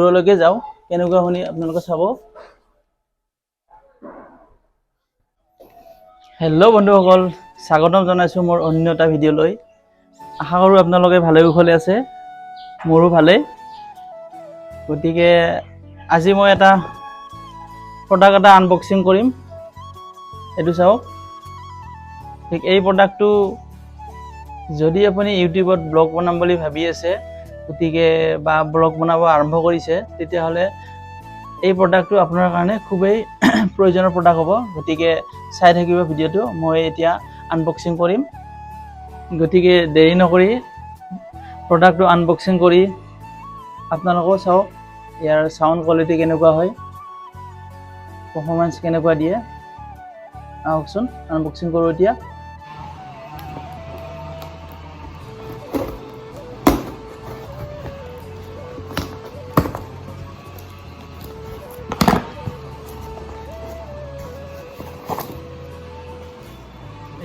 দূৰলৈকে যাওঁ কেনেকুৱা শুনি আপোনালোকে চাব। হেল্ল' বন্ধুসকল, স্বাগতম জনাইছোঁ মোৰ অন্য এটা ভিডিঅ'লৈ। আশা কৰোঁ আপোনালোকে ভালে কুশলে আছে, মোৰো ভালেই। গতিকে আজি মই এটা প্ৰডাক্ট এটা আনবক্সিং কৰিম, এইটো চাওক। ঠিক এই প্ৰডাক্টটো যদি আপুনি ইউটিউবত ব্লগ বনাম বুলি ভাবি আছে, গতিকে বা ব্লগ বনাব আৰম্ভ কৰিছে, তেতিয়াহ'লে এই প্ৰডাক্টটো আপোনাৰ কাৰণে খুবেই প্ৰয়োজনীয় প্ৰডাক্ট হ'ব। গতিকে চাই থাকিব ভিডিঅ'টো, মই এতিয়া আনবক্সিং কৰিম। গতিকে দেৰি নকৰি প্ৰডাক্টটো আনবক্সিং কৰি আপোনালোকেও চাওক ইয়াৰ চাউণ্ড কোৱালিটি কেনেকুৱা হয়, পাৰফৰ্মেঞ্চ কেনেকুৱা দিয়ে। আহকচোন আনবক্সিং কৰোঁ এতিয়া।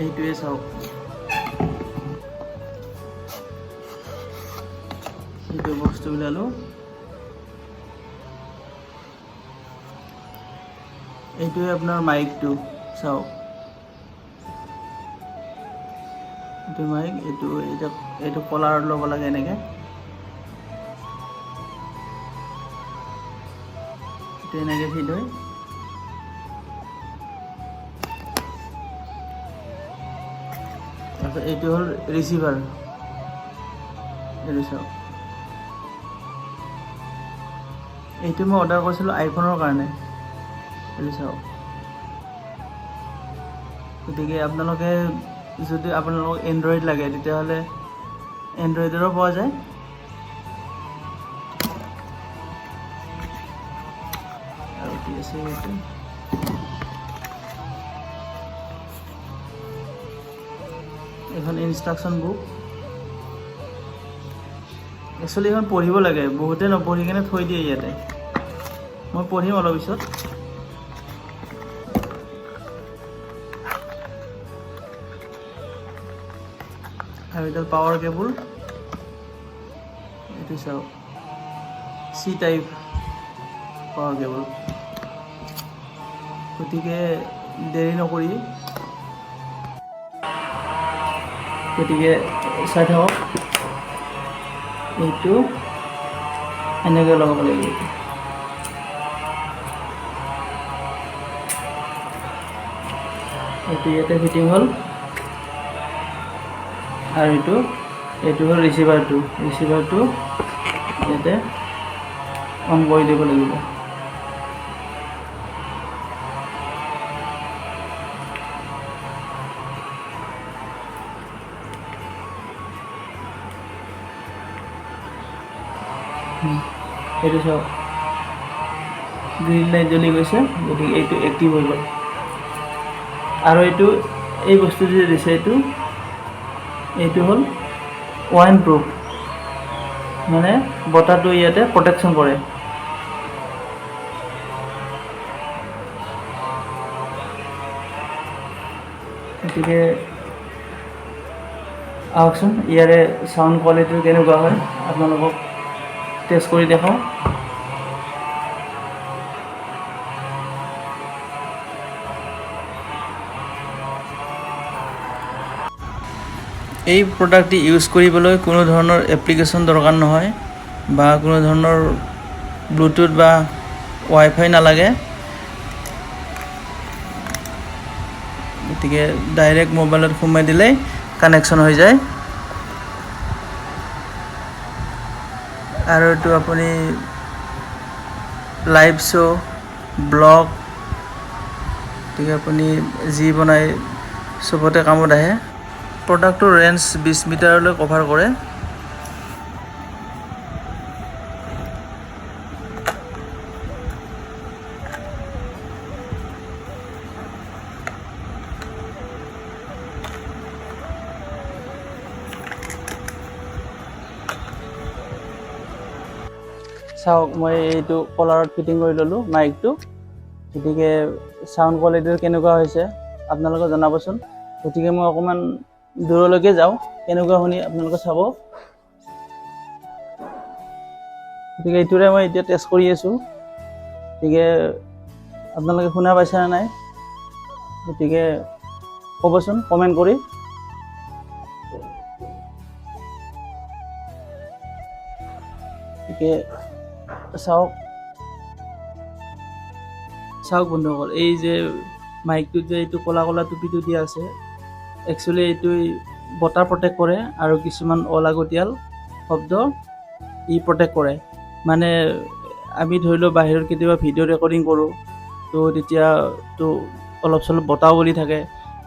এইটোৱে চাওক, এইটো বস্তু ওলালোঁ। এইটোৱে আপোনাৰ মাইকটো চাওক, এইটো মাইক। এইটো কলাৰত ল'ব লাগে এনেকৈ, এইটো এনেকৈ ফিট হয়। তাৰপিছত এইটো হ'ল ৰিচিভাৰ, এইটো চাওক। এইটো মই অৰ্ডাৰ কৰিছিলোঁ আইফোনৰ কাৰণে, এইটো চাওক। গতিকে আপোনালোকে যদি আপোনালোকক এণ্ড্ৰইড লাগে, তেতিয়াহ'লে এণ্ড্ৰইডৰো পোৱা যায়। আৰু কি আছে এইটো, এখন ইনষ্ট্ৰাকশ্যন বুক। একচুৱেলি এখন পঢ়িব লাগে, বহুতে নপঢ়ি কিনে থৈ দিয়ে ইয়াতে। মই পঢ়িম অলপ পিছত। আৰু এডাল পাৱাৰ কেবল, এইটো চাওক, চি টাইপ পাৱাৰ কেবল। গতিকে দেৰি নকৰি চাই থাকক। এইটো এনেকৈ লগাব লাগিব। এইটো ইয়াতে ফিটিং হ'ল। আৰু এইটো হ'ল ৰিচিভাৰটো ইয়াতে অন কৰি দিব লাগিব। এইটো চাওক, গ্ৰীণ লাইট জ্বলি গৈছে, গতিকে এইটো এক্টিভ হৈ গ'ল। আৰু এই বস্তু যে দিছে, এইটো হ'ল ৱাইন প্ৰুফ, মানে বতাহটো ইয়াতে প্ৰটেকশ্যন কৰে। গতিকে আহকচোন ইয়াৰে চাউণ্ড কোৱালিটি কেনেকুৱা হয় আপোনালোকক টেষ্ট কৰি দেখাওঁ। এই প্ৰডাক্টটি ইউজ কৰিবলৈ কোনো ধৰণৰ এপ্লিকেশ্যন দৰকাৰ নহয়, বা কোনো ধৰণৰ ব্লুটুথ বা ৱাইফাই নালাগে। গতিকে ডাইৰেক্ট মোবাইলত সোমাই দিলেই কানেকশ্যন হৈ যায়। আৰু এইটো আপুনি লাইভ শ্ব', ব্লগ, গতিকে আপুনি যি বনাই চবতে কামত আহে। প্ৰডাক্টটোৰ ৰেঞ্জ 20 মিটাৰলৈ কভাৰ কৰে। চাওক, মই এইটো কলাৰত ফিটিং কৰি ল'লোঁ মাইকটো। গতিকে চাউণ্ড কোৱালিটিটো কেনেকুৱা হৈছে আপোনালোকে জনাবচোন। গতিকে মই অকণমান দূৰলৈকে যাওঁ, কেনেকুৱা শুনি আপোনালোকে চাব। গতিকে এইটোৰে মই এতিয়া টেষ্ট কৰি আছোঁ। গতিকে আপোনালোকে শুনা পাইছেনে নাই? গতিকে ক'বচোন কমেণ্ট কৰি। গতিকে চাওক বন্ধুসকল, এই যে মাইকটোত যে এইটো ক'লা ক'লা টুপিটো দিয়া আছে, একচুৱেলি এইটো বতাহ প্ৰটেক্ট কৰে আৰু কিছুমান অলাগতিয়াল শব্দ ই প্ৰটেক্ট কৰে। মানে আমি ধৰি লওক বাহিৰত কেতিয়াবা ভিডিঅ' ৰেকৰ্ডিং কৰোঁ, তো তেতিয়াতো অলপ চলপ বতাহ বলি থাকে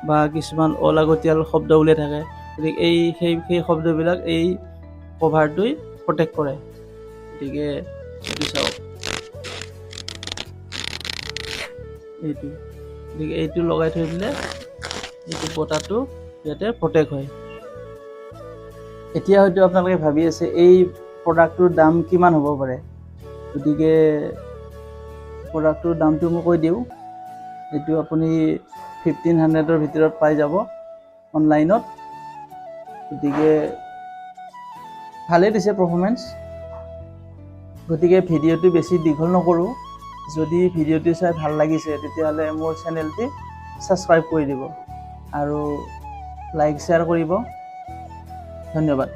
বা কিছুমান অলাগতিয়াল শব্দ ওলাই থাকে। গতিকে সেই শব্দবিলাক এই কভাৰটোৱে প্ৰটেক্ট কৰে। গতিকে এইটো চাওক, গতিকে এইটো লগাই থৈ দিলে এইটো বতাহটো ইয়াতে প্ৰটেক্ট হয়। এতিয়া হয়তো আপোনালোকে ভাবি আছে এই প্ৰডাক্টটোৰ দাম কিমান হ'ব পাৰে। গতিকে প্ৰডাক্টটোৰ দামটো মই কৈ দিওঁ। এইটো আপুনি 1500ৰ ভিতৰত পাই যাব অনলাইনত। গতিকে ভালেই দিছে পাৰফৰ্মেঞ্চ। গতিকে ভিডিঅ'টো বেছি দীঘল নকৰোঁ। যদি ভিডিঅ'টো চাই ভাল লাগিছে তেতিয়াহ'লে মোৰ চেনেলটি ছাবস্ক্ৰাইব কৰি দিব আৰু লাইক শ্বেয়াৰ কৰিব। ধন্যবাদ।